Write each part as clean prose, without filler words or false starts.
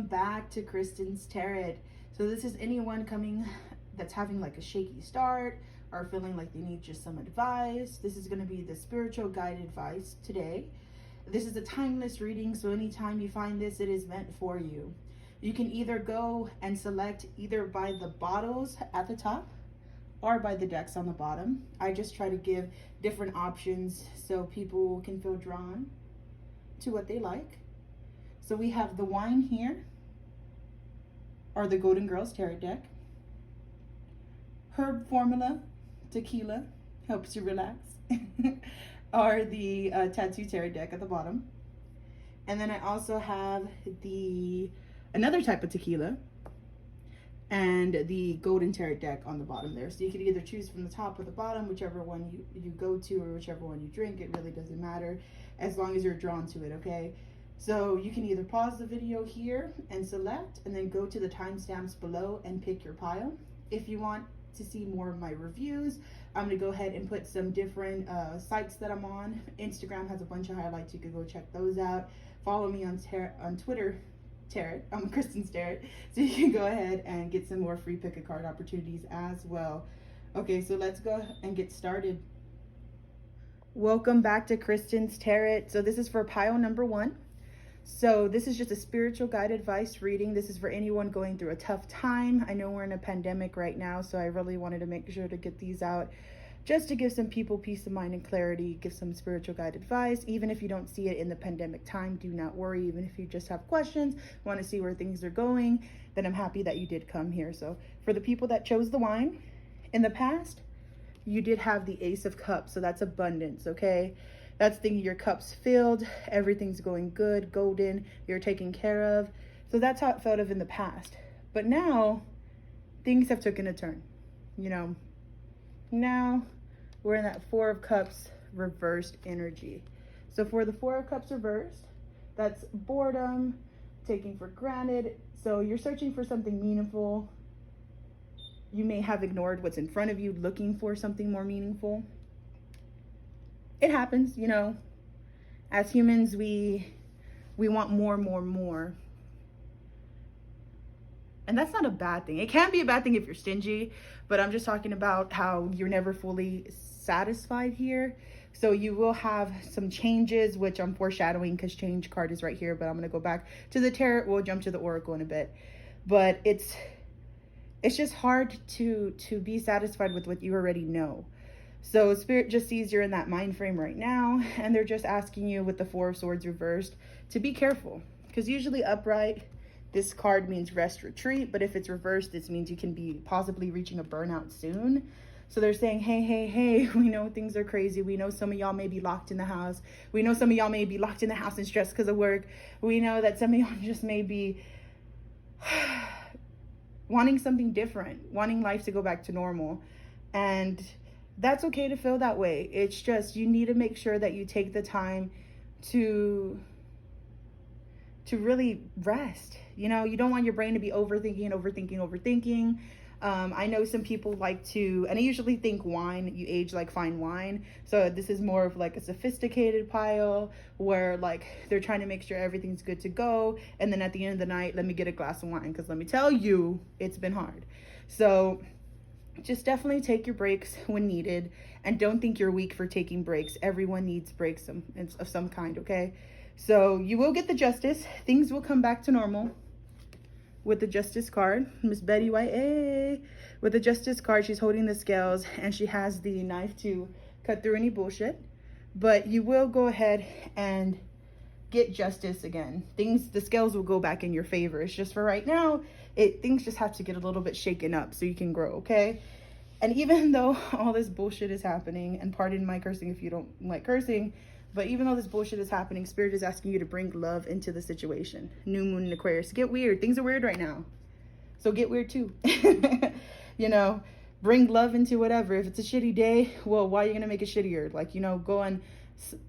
back to Kristen's Tarot. So this is anyone coming that's having like a shaky start or feeling like they need just some advice. This is going to be the spiritual guide advice today. This is a timeless reading, so anytime you find this, it is meant for you. You can either go and select either by the bottles at the top or by the decks on the bottom. I just try to give different options so people can feel drawn to what they like. So we have the wine here, or the Golden Girls Tarot deck. Herb Formula, tequila, helps you relax. Or the Tattoo Tarot deck at the bottom. And then I also have another type of tequila and the Golden Tarot deck on the bottom there. So you could either choose from the top or the bottom, whichever one you go to or whichever one you drink. It really doesn't matter as long as you're drawn to it, okay? So you can either pause the video here and select, and then go to the timestamps below and pick your pile. If you want to see more of my reviews, I'm gonna go ahead and put some different sites that I'm on. Instagram has a bunch of highlights, you can go check those out. Follow me on Twitter, Tarot, I'm Kristen's Tarot, so you can go ahead and get some more free pick a card opportunities as well. Okay, so let's go and get started. Welcome back to Kristen's Tarot. So this is for pile number 1. So this is just a spiritual guide advice reading. This is for anyone going through a tough time. I know we're in a pandemic right now, so I really wanted to make sure to get these out just to give some people peace of mind and clarity, give some spiritual guide advice. Even if you don't see it in the pandemic time, do not worry. Even if you just have questions, want to see where things are going, then I'm happy that you did come here. So for the people that chose the wine, in the past, you did have the Ace of Cups, so that's abundance, okay? That's thinking your cup's filled, everything's going good, golden, you're taken care of. So that's how it felt of in the past. But now, things have taken a turn. You know, now we're in that Four of Cups reversed energy. So for the Four of Cups reversed, that's boredom, taking for granted. So you're searching for something meaningful. You may have ignored what's in front of you, looking for something more meaningful. It happens, you know, as humans, we want more. And that's not a bad thing. It can be a bad thing if you're stingy, but I'm just talking about how you're never fully satisfied here. So you will have some changes, which I'm foreshadowing because change card is right here, but I'm going to go back to the tarot. We'll jump to the oracle in a bit. But it's just hard to be satisfied with what you already know. So Spirit just sees you're in that mind frame right now, and they're just asking you with the Four of Swords reversed to be careful, because usually upright, this card means rest, retreat, but if it's reversed, this means you can be possibly reaching a burnout soon. So they're saying, hey, we know things are crazy. We know some of y'all may be locked in the house. We know some of y'all may be locked in the house and stressed because of work. We know that some of y'all just may be wanting something different, wanting life to go back to normal. And that's okay to feel that way. It's just, you need to make sure that you take the time to really rest. You know, you don't want your brain to be overthinking. I know some people like to, and I usually think wine, you age like fine wine. So this is more of like a sophisticated pile where like they're trying to make sure everything's good to go. And then at the end of the night, let me get a glass of wine, because let me tell you, it's been hard. So just definitely take your breaks when needed, and don't think you're weak for taking breaks. Everyone needs breaks of some kind, okay? So you will get the Justice. Things will come back to normal with the Justice card. Miss Betty White, with the Justice card, she's holding the scales and she has the knife to cut through any bullshit. But you will go ahead and get justice again. The scales will go back in your favor. It's just for right now, things just have to get a little bit shaken up so you can grow, okay? And even though all this bullshit is happening, and pardon my cursing if you don't like cursing, but even though this bullshit is happening, Spirit is asking you to bring love into the situation. New moon in Aquarius. Get weird. Things are weird right now. So get weird too. You know, bring love into whatever. If it's a shitty day, well, why are you going to make it shittier? Like, you know, go and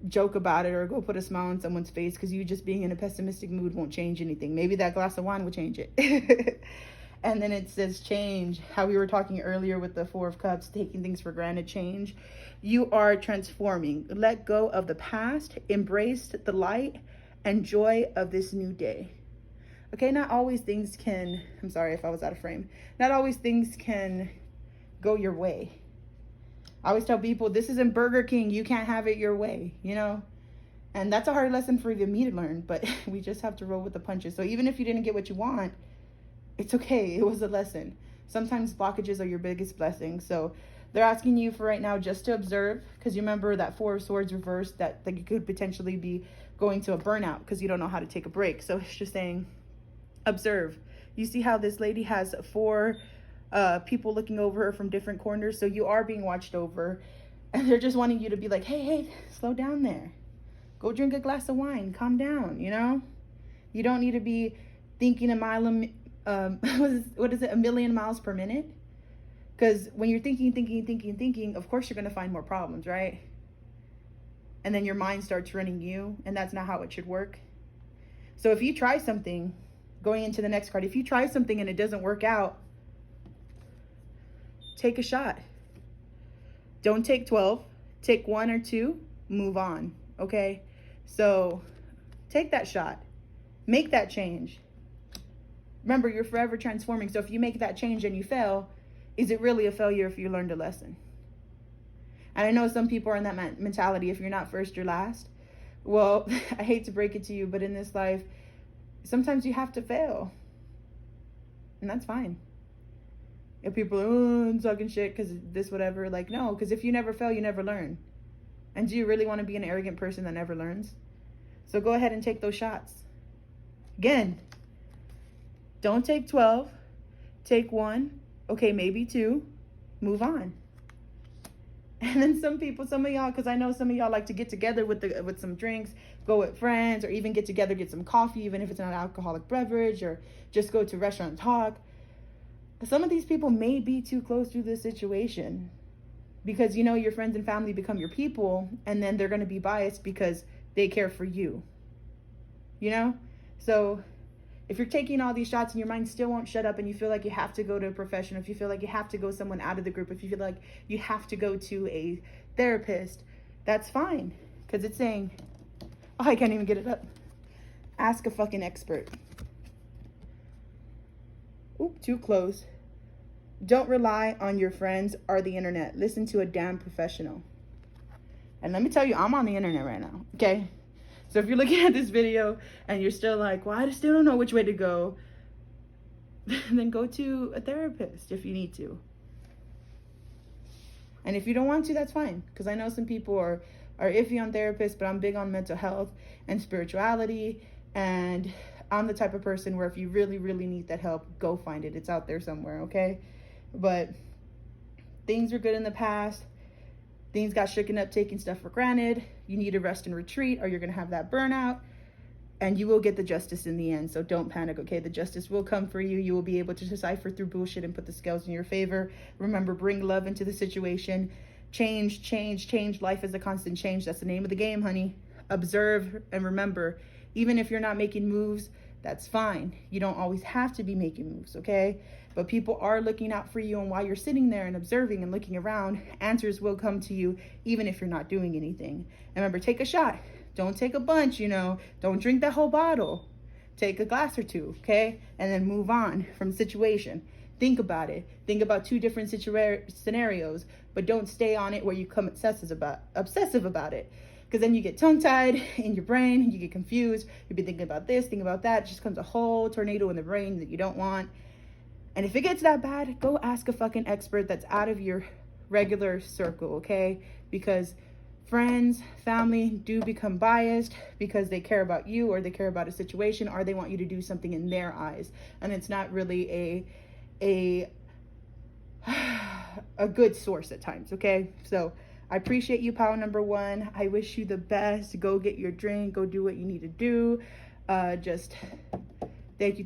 joke about it or go put a smile on someone's face, because you just being in a pessimistic mood won't change anything. Maybe that glass of wine will change it. And then it says change. How we were talking earlier with the Four of Cups, taking things for granted, change. You are transforming. Let go of the past. Embrace the light and joy of this new day. Okay, not always things can, I'm sorry if I was out of frame. Not always things can go your way. I always tell people, this isn't Burger King. You can't have it your way, you know? And that's a hard lesson for even me to learn, but we just have to roll with the punches. So even if you didn't get what you want, it's okay. It was a lesson. Sometimes blockages are your biggest blessing. So they're asking you for right now just to observe, because you remember that Four of Swords reversed, that you could potentially be going to a burnout because you don't know how to take a break. So it's just saying, observe. You see how this lady has 4 people looking over her from different corners? So you are being watched over, and they're just wanting you to be like, hey, slow down there. Go drink a glass of wine. Calm down, you know? You don't need to be thinking a million miles per minute? Because when you're thinking, of course you're going to find more problems, right? And then your mind starts running you, and that's not how it should work. So if you try something, going into the next card, if you try something and it doesn't work out, take a shot. Don't take 12. Take 1 or 2. Move on, okay? So take that shot. Make that change. Remember, you're forever transforming. So if you make that change and you fail, is it really a failure if you learned a lesson? And I know some people are in that mentality, if you're not first, you're last. Well, I hate to break it to you, but in this life, sometimes you have to fail. And that's fine. If people are, I'm talking shit because this, whatever, like, no, because if you never fail, you never learn. And do you really want to be an arrogant person that never learns? So go ahead and take those shots. Again, don't take 12. Take 1. Okay, maybe 2. Move on. And then some of y'all, because I know some of y'all like to get together with some drinks, go with friends, or even get together, get some coffee, even if it's not an alcoholic beverage, or just go to a restaurant and talk. Some of these people may be too close to this situation, because, you know, your friends and family become your people, and then they're going to be biased because they care for you, you know? So if you're taking all these shots and your mind still won't shut up, and you feel like you have to go to a professional, if you feel like you have to go someone out of the group, if you feel like you have to go to a therapist, that's fine. Because it's saying, oh, I can't even get it up. Ask a fucking expert. Oop, too close. Don't rely on your friends or the internet. Listen to a damn professional. And let me tell you, I'm on the internet right now, okay? So if you're looking at this video and you're still like, well, I still don't know which way to go, then go to a therapist if you need to. And if you don't want to, that's fine. Because I know some people are iffy on therapists, but I'm big on mental health and spirituality. And I'm the type of person where if you really, really need that help, go find it. It's out there somewhere, okay? But things were good in the past. Things got shaken up, taking stuff for granted. You need to rest and retreat, or you're going to have that burnout. And you will get the justice in the end. So don't panic, okay? The justice will come for you. You will be able to decipher through bullshit and put the scales in your favor. Remember, bring love into the situation. Change. Life is a constant change. That's the name of the game, honey. Observe and remember, even if you're not making moves, that's fine. You don't always have to be making moves, okay? But people are looking out for you, and while you're sitting there and observing and looking around, answers will come to you even if you're not doing anything. And remember, take a shot. Don't take a bunch, you know. Don't drink that whole bottle. Take a glass or 2, okay? And then move on from the situation. Think about it. Think about 2 different scenarios, but don't stay on it where you become obsessive about it. Because then you get tongue-tied in your brain, you get confused, you'll be thinking about this, thinking about that. It just comes a whole tornado in the brain that you don't want. And if it gets that bad, go ask a fucking expert that's out of your regular circle, okay? Because friends, family do become biased because they care about you, or they care about a situation, or they want you to do something in their eyes. And it's not really a good source at times, okay? So I appreciate you, pal number 1. I wish you the best. Go get your drink. Go do what you need to do. Just thank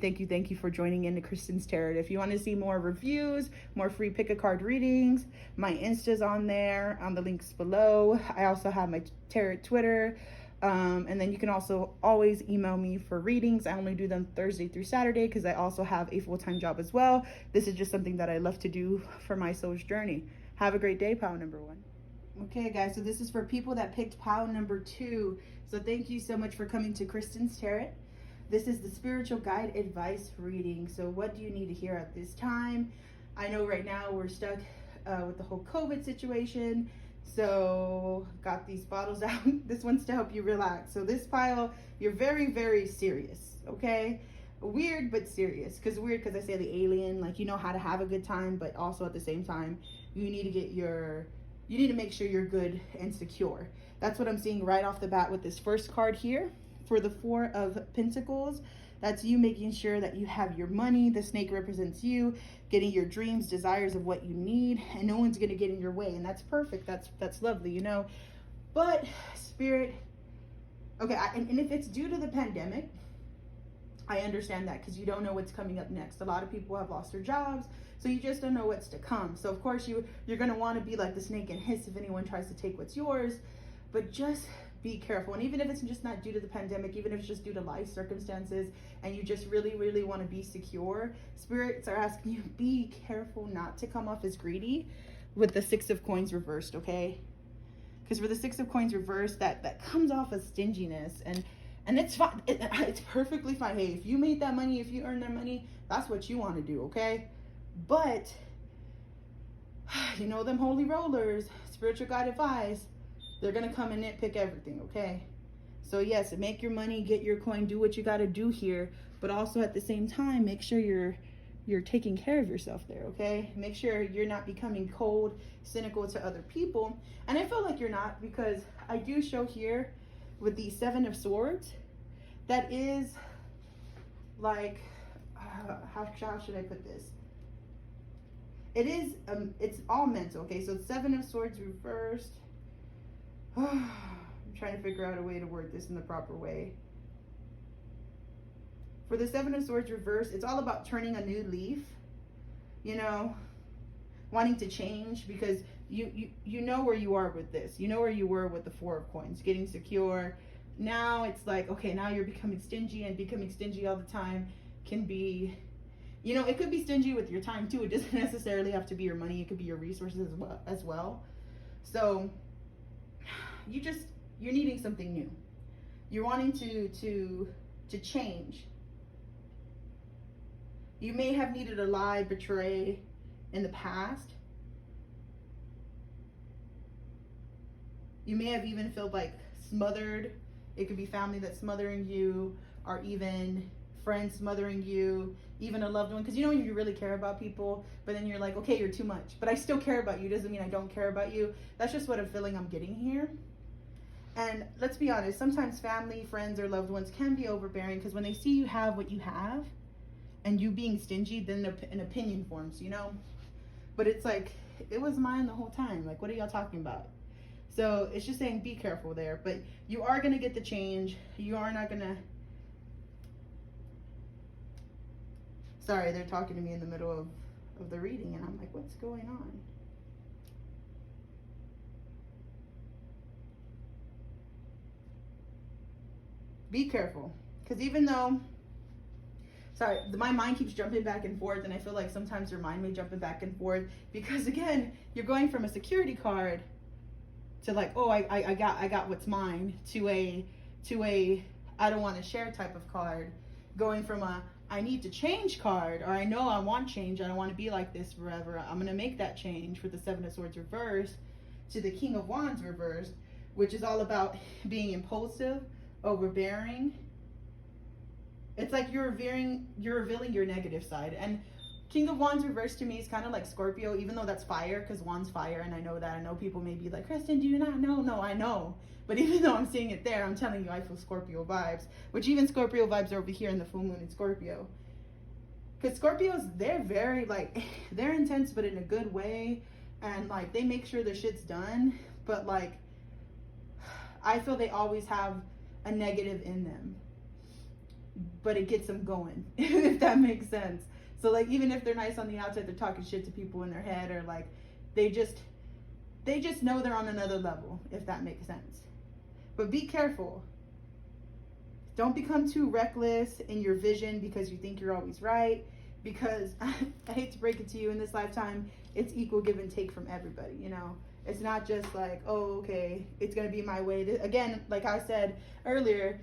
you for joining in to Kristen's Tarot. If you want to see more reviews, more free pick a card readings, my Insta's on there, on the links below. I also have my tarot Twitter. And then you can also always email me for readings. I only do them Thursday through Saturday because I also have a full-time job as well. This is just something that I love to do for my soul's journey. Have a great day, pal number 1. Okay, guys, so this is for people that picked pile number 2. So thank you so much for coming to Kristen's Tarot. This is the spiritual guide advice reading. So what do you need to hear at this time? I know right now we're stuck with the whole COVID situation. So got these bottles out. This one's to help you relax. So this pile, you're very, very serious, okay? Weird, but serious. Weird because I say the alien, like, you know how to have a good time, but also at the same time, you need to make sure you're good and secure. That's what I'm seeing right off the bat with this first card here. For the Four of Pentacles, that's you making sure that you have your money. The snake represents you getting your dreams, desires of what you need, and no one's going to get in your way. And that's perfect. That's lovely, you know. But Spirit, okay, and if it's due to the pandemic, I understand that, because you don't know what's coming up next. A lot of people have lost their jobs, so you just don't know what's to come. So of course you're going to want to be like the snake and hiss if anyone tries to take what's yours, but just be careful. And even if it's just not due to the pandemic, even if it's just due to life circumstances, and you just really, really want to be secure, spirits are asking you, be careful not to come off as greedy with the Six of Coins reversed, okay? Because for the Six of Coins reversed, that comes off as stinginess, and it's fine. It's perfectly fine. Hey, if you made that money, if you earn that money, that's what you want to do, okay? But you know them holy rollers, spiritual guide advice, they're going to come and nitpick everything, okay? So yes, make your money, get your coin, do what you got to do here, but also at the same time, make sure you're taking care of yourself there, okay? Make sure you're not becoming cold, cynical to other people. And I feel like you're not, because I do show here with the Seven of Swords, that is like, how should I put this? It is, it's all mental, okay? So Seven of Swords reversed. I'm trying to figure out a way to word this in the proper way. For the Seven of Swords reversed, it's all about turning a new leaf, you know, wanting to change, because you know where you are with this. You know where you were with the Four of Coins, getting secure. Now it's like, okay, now you're becoming stingy, and becoming stingy all the time can be, you know, it could be stingy with your time too. It doesn't necessarily have to be your money. It could be your resources as well. So you're needing something new. You're wanting to change. You may have needed a lie, betray in the past. You may have even felt like smothered. It could be family that's smothering you, or even friends smothering you, even a loved one. Because you know when you really care about people, but then you're like, okay, you're too much, but I still care about you. Doesn't mean I don't care about you. That's just what I'm feeling I'm getting here. And let's be honest, sometimes family, friends, or loved ones can be overbearing, because when they see you have what you have and you being stingy, then an opinion forms, you know? But it's like, it was mine the whole time. Like, what are y'all talking about? So it's just saying, be careful there. But you are going to get the change. You are not going to... Sorry, they're talking to me in the middle of the reading, and I'm like, what's going on? Be careful, because even though, sorry, my mind keeps jumping back and forth, and I feel like sometimes your mind may jumping back and forth, because again, you're going from a security card to like, oh, I got what's mine, to a I don't want to share type of card, going from a I need to change card, or I know I want change, I don't want to be like this forever, I'm gonna make that change, with the Seven of Swords reversed, to the King of Wands reversed, which is all about being impulsive, overbearing. It's like you're revealing your negative side. And King of Wands reversed to me is kind of like Scorpio, even though that's fire, because Wands fire, and I know that. I know people may be like, Kristen, do you not know? No, I know. But even though I'm seeing it there, I'm telling you, I feel Scorpio vibes, which even Scorpio vibes are over here in the full moon in Scorpio. Because Scorpios, they're very like, they're intense, but in a good way, and like they make sure their shit's done, but like I feel they always have a negative in them, but it gets them going, if that makes sense. So like, even if they're nice on the outside, they're talking shit to people in their head, or like they just know they're on another level, if that makes sense. But be careful. Don't become too reckless in your vision because you think you're always right, because I hate to break it to you, in this lifetime it's equal give and take from everybody, you know. It's not just like, oh, okay, it's going to be my way. Again, like I said earlier,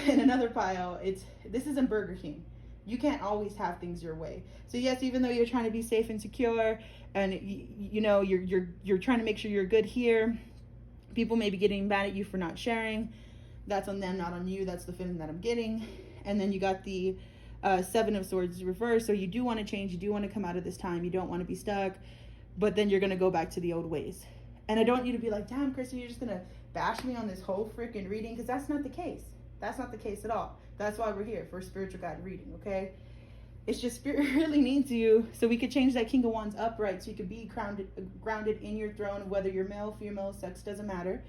In another pile, this isn't Burger King. You can't always have things your way. So yes, even though you're trying to be safe and secure, and you know you're trying to make sure you're good here, people may be getting mad at you for not sharing. That's on them, not on you. That's the feeling that I'm getting. And then you got the Seven of Swords reversed. So you do want to change. You do want to come out of this time. You don't want to be stuck. But then you're going to go back to the old ways. And I don't want you to be like, damn, Kristen, you're just going to bash me on this whole freaking reading. Because that's not the case. That's not the case at all. That's why we're here, for a spiritual guide reading, okay? It's just Spirit really needs you so we could change that King of Wands upright so you could be grounded in your throne, whether you're male, female, sex, doesn't matter.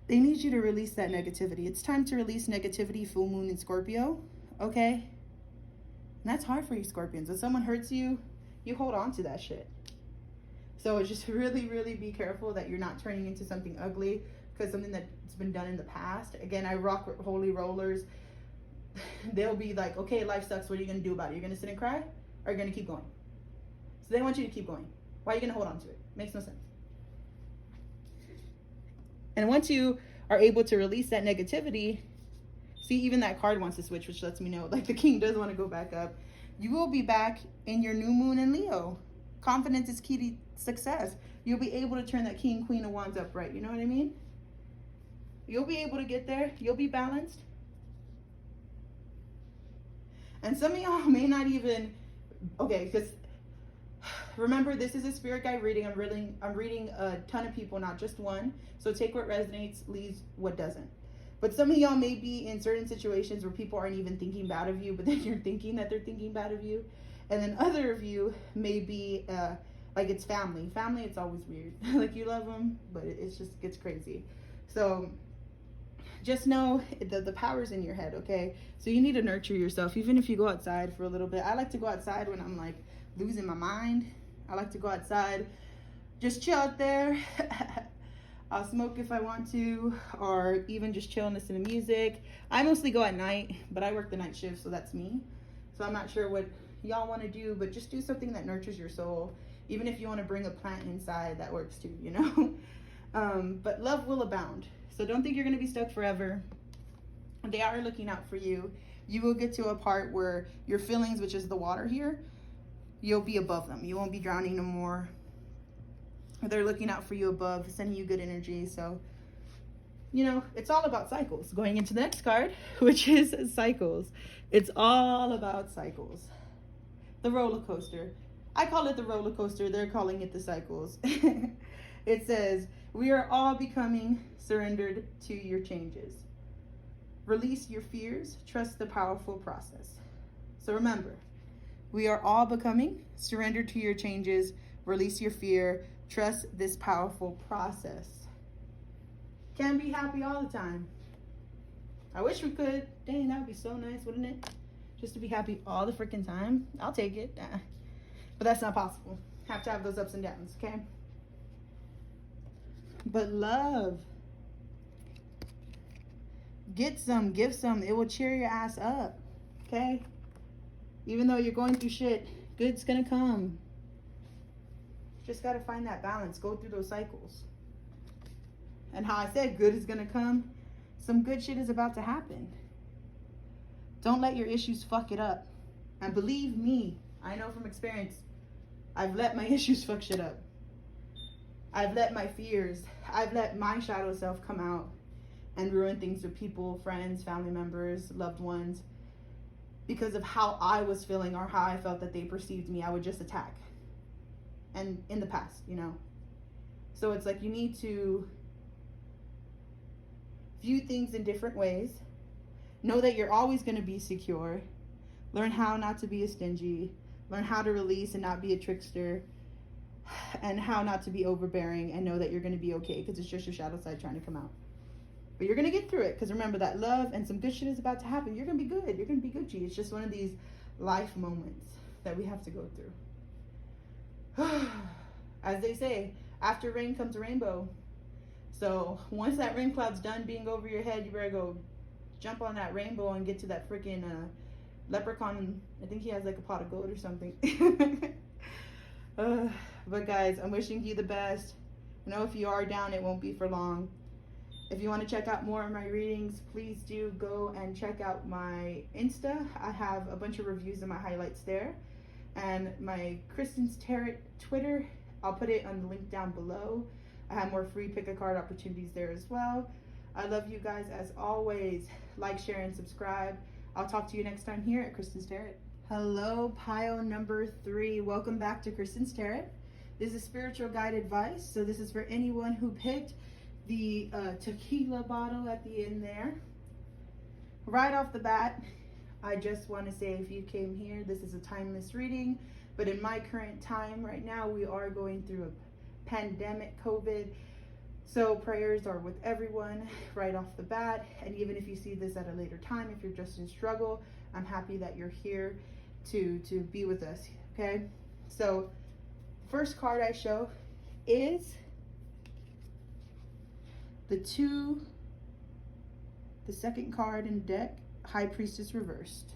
They need you to release that negativity. It's time to release negativity, full moon in Scorpio, okay? And that's hard for you, Scorpions. If someone hurts you, you hold on to that shit. So just really, really be careful that you're not turning into something ugly, because something that's been done in the past. Again, I rock holy rollers. They'll be like, okay, life sucks. What are you going to do about it? You're going to sit and cry? Or are you going to keep going? So they want you to keep going. Why are you going to hold on to it? Makes no sense. And once you are able to release that negativity, see, even that card wants to switch, which lets me know, like, the King does want to go back up. You will be back in your new moon in Leo. Confidence is key to success. You'll be able to turn that King, Queen of Wands upright. You know what I mean? You'll be able to get there. You'll be balanced. And some of y'all may not even, okay, because remember, this is a spirit guide reading. I'm reading a ton of people, not just one. So take what resonates, leaves what doesn't. But some of y'all may be in certain situations where people aren't even thinking bad of you, but then you're thinking that they're thinking bad of you. And then other of you may be like it's family. Family, it's always weird. Like you love them, but it just gets crazy. So just know the power's in your head, okay? So you need to nurture yourself, even if you go outside for a little bit. I like to go outside when I'm like losing my mind. I like to go outside, just chill out there. I'll smoke if I want to, or even just chill and listen to music. I mostly go at night, but I work the night shift, so that's me. So I'm not sure what y'all want to do, but just do something that nurtures your soul. Even if you want to bring a plant inside, that works too, you know? But love will abound. So don't think you're going to be stuck forever. They are looking out for you. You will get to a part where your feelings, which is the water here, you'll be above them. You won't be drowning no more. They're looking out for you above, sending you good energy. So, you know, it's all about cycles. Going into the next card, which is cycles. It's all about cycles. The roller coaster. I call it the roller coaster. They're calling it the cycles. It says, we are all becoming surrendered to your changes. Release your fears. Trust the powerful process. So remember, we are all becoming surrendered to your changes. Release your fear. Trust this powerful process. Can't be happy all the time. I wish we could. Dang, that would be so nice, wouldn't it? Just to be happy all the freaking time. I'll take it. But that's not possible. Have to have those ups and downs, okay? But love. Get some, give some. It will cheer your ass up, okay? Even though you're going through shit, good's gonna come. Just gotta find that balance. Go through those cycles. And how I said good is gonna come, some good shit is about to happen. Don't let your issues fuck it up. And believe me, I know from experience, I've let my issues fuck shit up. I've let my fears, I've let my shadow self come out and ruin things for people, friends, family members, loved ones. Because of how I was feeling or how I felt that they perceived me, I would just attack. And in the past, you know. So it's like you need to view things in different ways. Know that you're always going to be secure. Learn how not to be a stingy. Learn how to release and not be a trickster. And how not to be overbearing, and know that you're going to be okay, because it's just your shadow side trying to come out. But you're going to get through it, because remember that love and some good shit is about to happen. You're going to be good. You're going to be Gucci. It's just one of these life moments that we have to go through. As they say, after rain comes a rainbow. So once that rain cloud's done being over your head, you better go jump on that rainbow and get to that freaking leprechaun. I think he has like a pot of gold or something. But guys, I'm wishing you the best. I know if you are down, it won't be for long. If you want to check out more of my readings, please do go and check out my Insta. I have a bunch of reviews and my highlights there. And my Kristen's Tarot Twitter, I'll put it on the link down below. I have more free pick a card opportunities there as well. I love you guys as always. Like, share, and subscribe. I'll talk to you next time here at Kristen's Tarot. Hello, pile number 3. Welcome back to Kristen's Tarot. This is spiritual guide advice. So this is for anyone who picked the tequila bottle at the end there. Right off the bat, I just want to say, if you came here, this is a timeless reading. But in my current time right now, we are going through a pandemic, COVID. So prayers are with everyone right off the bat. And even if you see this at a later time, if you're just in struggle, I'm happy that you're here to be with us, okay? So first card I show is the second card in the deck, High Priestess reversed.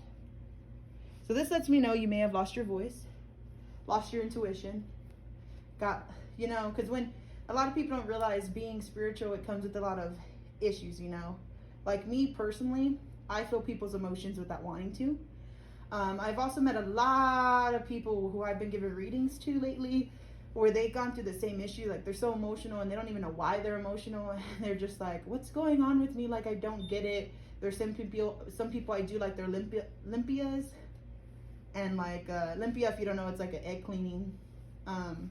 So this lets me know you may have lost your voice, lost your intuition, because when a lot of people don't realize being spiritual, it comes with a lot of issues, Like me personally, I feel people's emotions without wanting to. I've also met a lot of people who I've been giving readings to lately where they've gone through the same issue. Like, they're so emotional and they don't even know why they're emotional. And they're just like, what's going on with me? Like, I don't get it. There's some people I do like their limpias. And like limpia, if you don't know, it's like an egg cleaning. And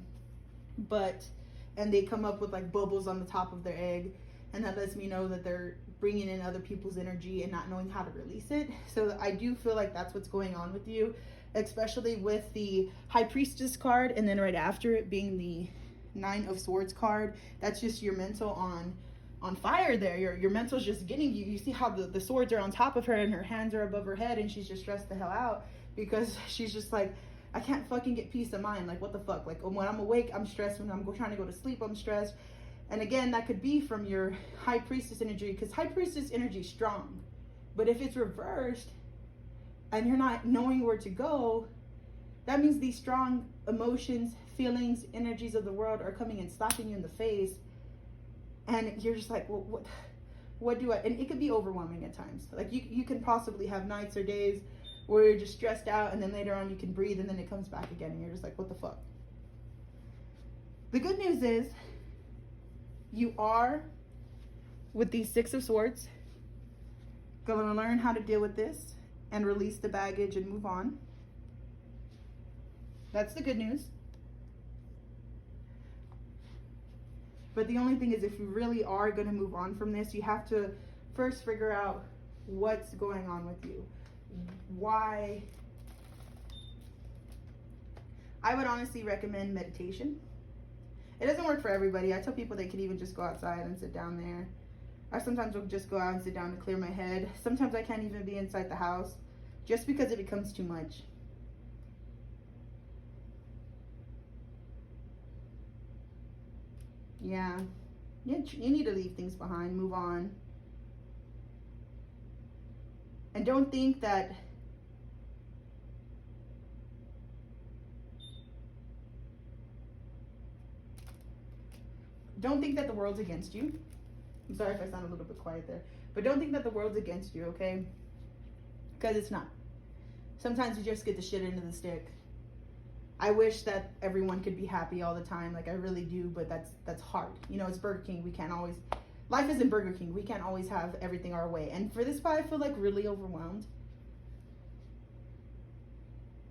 they come up with like bubbles on the top of their egg. And that lets me know that they're bringing in other people's energy and not knowing how to release it. So I do feel like that's what's going on with you, especially with the High Priestess card, and then right after it being the 9 of Swords card. That's just your mental on fire there. Your mental's just getting you. You see how the swords are on top of her and her hands are above her head, and she's just stressed the hell out because she's just like, I can't fucking get peace of mind. Like, what the fuck? Like, when I'm awake, I'm stressed. When I'm trying to go to sleep, I'm stressed. And again, that could be from your High Priestess energy, because High Priestess energy is strong. But if it's reversed and you're not knowing where to go, that means these strong emotions, feelings, energies of the world are coming and slapping you in the face. And you're just like, well, what do I, and it could be overwhelming at times. Like, you can possibly have nights or days where you're just stressed out, and then later on you can breathe, and then it comes back again, and you're just like, what the fuck? The good news is, you are, with these 6 of Swords, going to learn how to deal with this and release the baggage and move on. That's the good news. But the only thing is, if you really are going to move on from this, you have to first figure out what's going on with you. Why? I would honestly recommend meditation. It doesn't work for everybody. I tell people they can even just go outside and sit down there. I sometimes will just go out and sit down to clear my head. Sometimes I can't even be inside the house just because it becomes too much. Yeah, you need to leave things behind, move on. And don't think that the world's against you. I'm sorry if I sound a little bit quiet there. But don't think that the world's against you, okay? Because it's not. Sometimes you just get the shit into the stick. I wish that everyone could be happy all the time. Like, I really do, but that's hard. It's Burger King. We can't always... Life isn't Burger King. We can't always have everything our way. And for this part, I feel like really overwhelmed.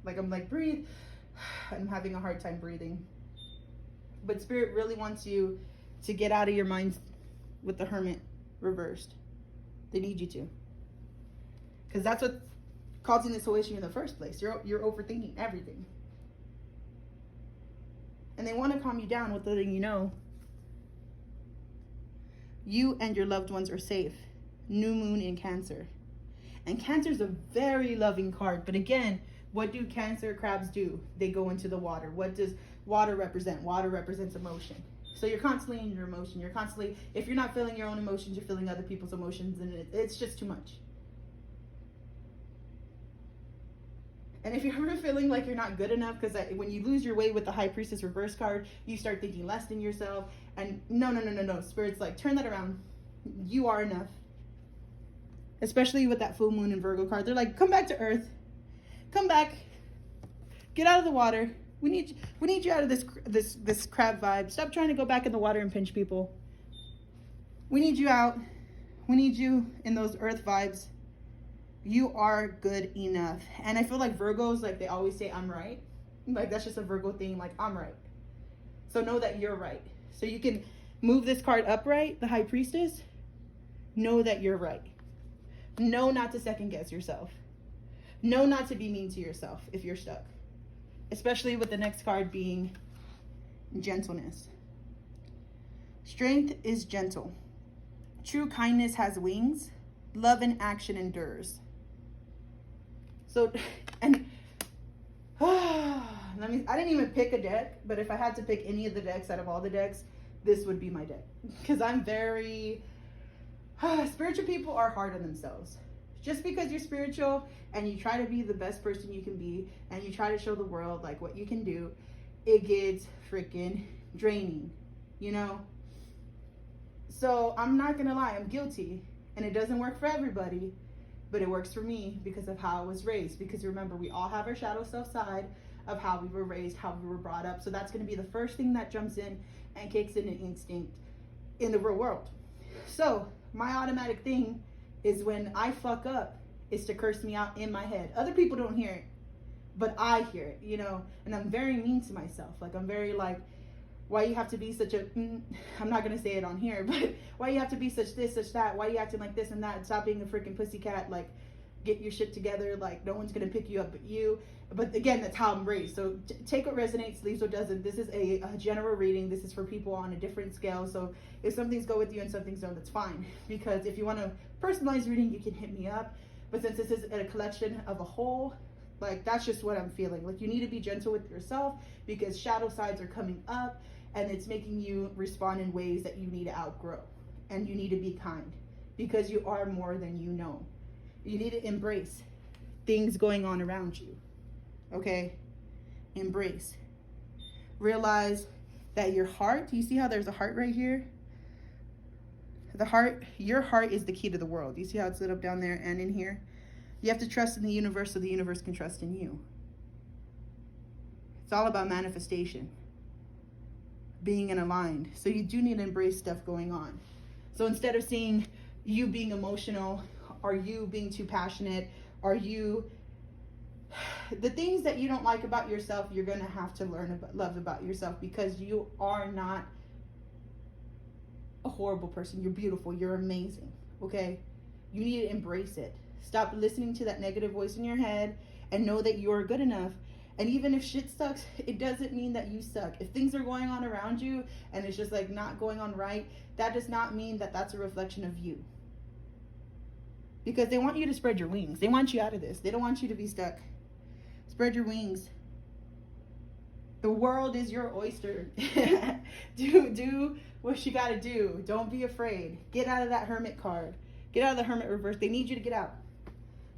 Like, I'm like, breathe. I'm having a hard time breathing. But Spirit really wants you to get out of your mind with the Hermit reversed. They need you to. Because that's what's causing this whole issue in the first place. You're overthinking everything. And they want to calm you down with letting you know you and your loved ones are safe. New moon in Cancer. And Cancer's a very loving card. But again, what do Cancer crabs do? They go into the water. What does water represent? Water represents emotion. So you're constantly in your emotion. You're constantly, if you're not feeling your own emotions, you're feeling other people's emotions, and it's just too much. And if you're ever feeling like you're not good enough, because when you lose your way with the High Priestess reverse card, you start thinking less than yourself. And no. Spirit's like, turn that around. You are enough. Especially with that full moon and Virgo card. They're like, come back to earth. Come back. Get out of the water. We need you out of this crab vibe. Stop trying to go back in the water and pinch people. We need you out. We need you in those earth vibes. You are good enough. And I feel like Virgos, like they always say, I'm right. Like that's just a Virgo thing. Like, I'm right. So know that you're right. So you can move this card upright, the High Priestess. Know that you're right. Know not to second guess yourself. Know not to be mean to yourself if you're stuck. Especially with the next card being gentleness. Strength is gentle. True kindness has wings. Love in action endures. So, and I didn't even pick a deck, but if I had to pick any of the decks out of all the decks, this would be my deck. Because I'm very, spiritual people are hard on themselves. Just because you're spiritual and you try to be the best person you can be and you try to show the world like what you can do, it gets freaking draining, you know? So I'm not gonna lie, I'm guilty, and it doesn't work for everybody, but it works for me because of how I was raised. Because remember, we all have our shadow self side of how we were raised, how we were brought up. So that's gonna be the first thing that jumps in and kicks in an instinct in the real world. So my automatic thing is when I fuck up is to curse me out in my head. Other people don't hear it, but I hear it, you know? And I'm very mean to myself. Like, I'm very like, why you have to be such a, I'm not going to say it on here, but why you have to be such this, such that? Why you acting like this and that? Stop being a freaking pussycat. Like, get your shit together. Like, no one's going to pick you up but you. But again, that's how I'm raised. So take what resonates, leaves what doesn't. This is a general reading. This is for people on a different scale. So if some things go with you and some things don't, that's fine. Because if you want a personalized reading, you can hit me up. But since this is a collection of a whole, like, that's just what I'm feeling. Like, you need to be gentle with yourself because shadow sides are coming up and it's making you respond in ways that you need to outgrow. And you need to be kind because you are more than you know. You need to embrace things going on around you. Okay? Embrace. Realize that your heart, do you see how there's a heart right here? The heart, your heart is the key to the world. You see how it's lit up down there and in here? You have to trust in the universe so the universe can trust in you. It's all about manifestation. Being in aligned. So you do need to embrace stuff going on. So instead of seeing you being emotional, or you being too passionate, or you, the things that you don't like about yourself, you're going to have to learn about, love about yourself, because you are not a horrible person. You're beautiful. You're amazing. Okay? You need to embrace it. Stop listening to that negative voice in your head and know that you're good enough. And even if shit sucks, it doesn't mean that you suck. If things are going on around you and it's just like not going on right, that does not mean that that's a reflection of you. Because they want you to spread your wings. They want you out of this. They don't want you to be stuck. Spread your wings. The world is your oyster. Do what you got to do. Don't be afraid. Get out of that hermit card. Get out of the hermit reverse. They need you to get out.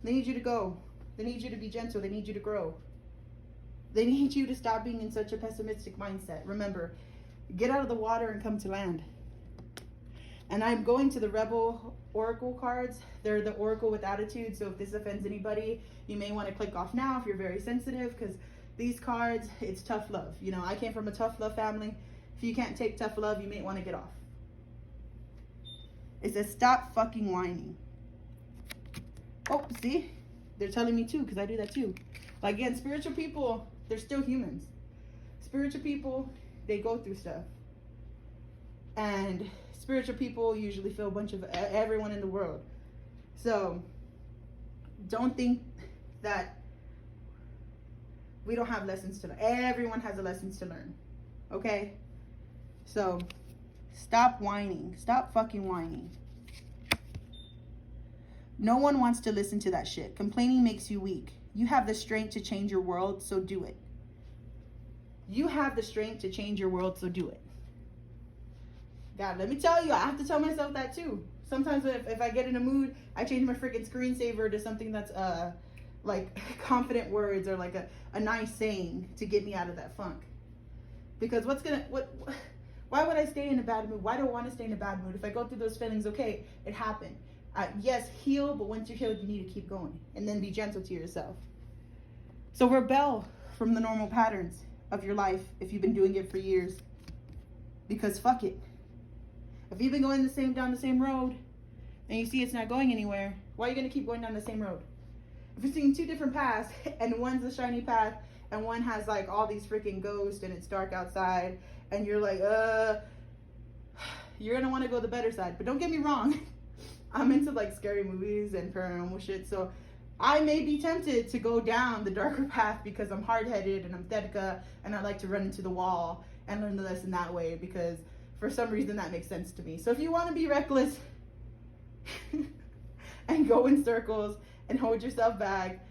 They need you to go. They need you to be gentle. They need you to grow. They need you to stop being in such a pessimistic mindset. Remember, get out of the water and come to land. And I'm going to the Rebel Oracle cards. They're the Oracle with attitude. So if this offends anybody, you may want to click off now if you're very sensitive, because these cards, it's tough love. You know, I came from a tough love family. If you can't take tough love, you may want to get off. It says, stop fucking whining. Oh, see? They're telling me too, because I do that too. Like, again, spiritual people, they're still humans. Spiritual people, they go through stuff. And spiritual people usually feel a bunch of everyone in the world. So don't think that we don't have lessons to learn. Everyone has a lessons to learn. Okay? So stop whining. Stop fucking whining. No one wants to listen to that shit. Complaining makes you weak. You have the strength to change your world, so do it. You have the strength to change your world, so do it. God, let me tell you, I have to tell myself that too. Sometimes if I get in a mood, I change my freaking screensaver to something that's like confident words or like a nice saying to get me out of that funk. Because Why would I stay in a bad mood? Why do I want to stay in a bad mood? If I go through those feelings, okay, it happened. Yes, heal, but once you're healed, you need to keep going. And then be gentle to yourself. So rebel from the normal patterns of your life if you've been doing it for years. Because fuck it. If you've been going down the same road and you see it's not going anywhere, why are you going to keep going down the same road? If you're seeing two different paths and one's a shiny path and one has like all these freaking ghosts and it's dark outside and you're like, you're going to want to go the better side. But don't get me wrong. I'm into like scary movies and paranormal shit. So I may be tempted to go down the darker path because I'm hard-headed and I'm Dedica and I like to run into the wall and learn the lesson that way because for some reason that makes sense to me. So if you want to be reckless and go in circles and hold yourself back,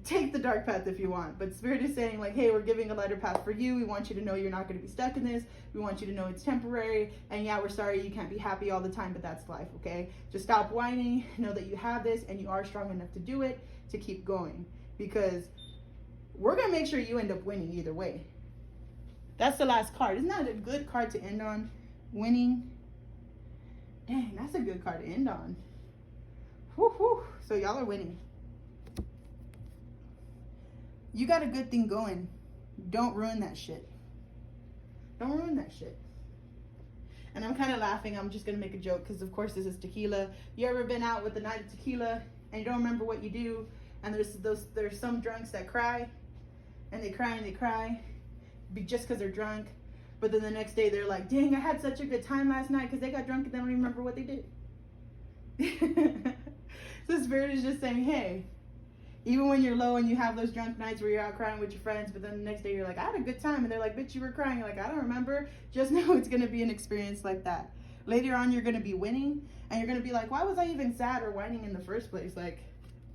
take the dark path if you want. But Spirit is saying like, hey, we're giving a lighter path for you. We want you to know you're not going to be stuck in this. We want you to know it's temporary. And yeah, we're sorry you can't be happy all the time, but that's life, okay? Just stop whining. Know that you have this and you are strong enough to do it, to keep going. Because we're going to make sure you end up winning either way. That's the last card. Isn't that a good card to end on? Winning. Dang, that's a good card to end on. Whew, whew. So y'all are winning. You got a good thing going. Don't ruin that shit. Don't ruin that shit. And I'm kind of laughing. I'm just going to make a joke because, of course, this is tequila. You ever been out with a night of tequila and you don't remember what you do? And there's some drunks that cry and they cry and they cry just because they're drunk. But then the next day they're like, dang, I had such a good time last night because they got drunk and they don't even remember what they did. So Spirit is just saying, hey, even when you're low and you have those drunk nights where you're out crying with your friends, but then the next day you're like, I had a good time. And they're like, bitch, you were crying. You're like, I don't remember. Just know it's going to be an experience like that. Later on, you're going to be winning. And you're going to be like, why was I even sad or whining in the first place? Like,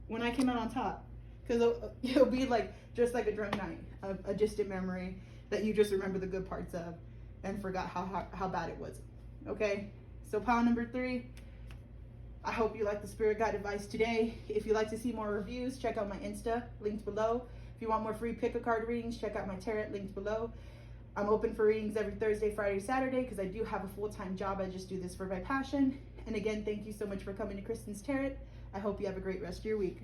when I came out on top. Because it'll be like, just like a drunk night. A distant memory that you just remember the good parts of. And forgot how bad it was. Okay? So pile number 3. I hope you like the Spirit Guide advice today. If you'd like to see more reviews, check out my Insta, linked below. If you want more free pick-a-card readings, check out my tarot, linked below. I'm open for readings every Thursday, Friday, Saturday, because I do have a full-time job. I just do this for my passion. And again, thank you so much for coming to Kristen's Tarot. I hope you have a great rest of your week.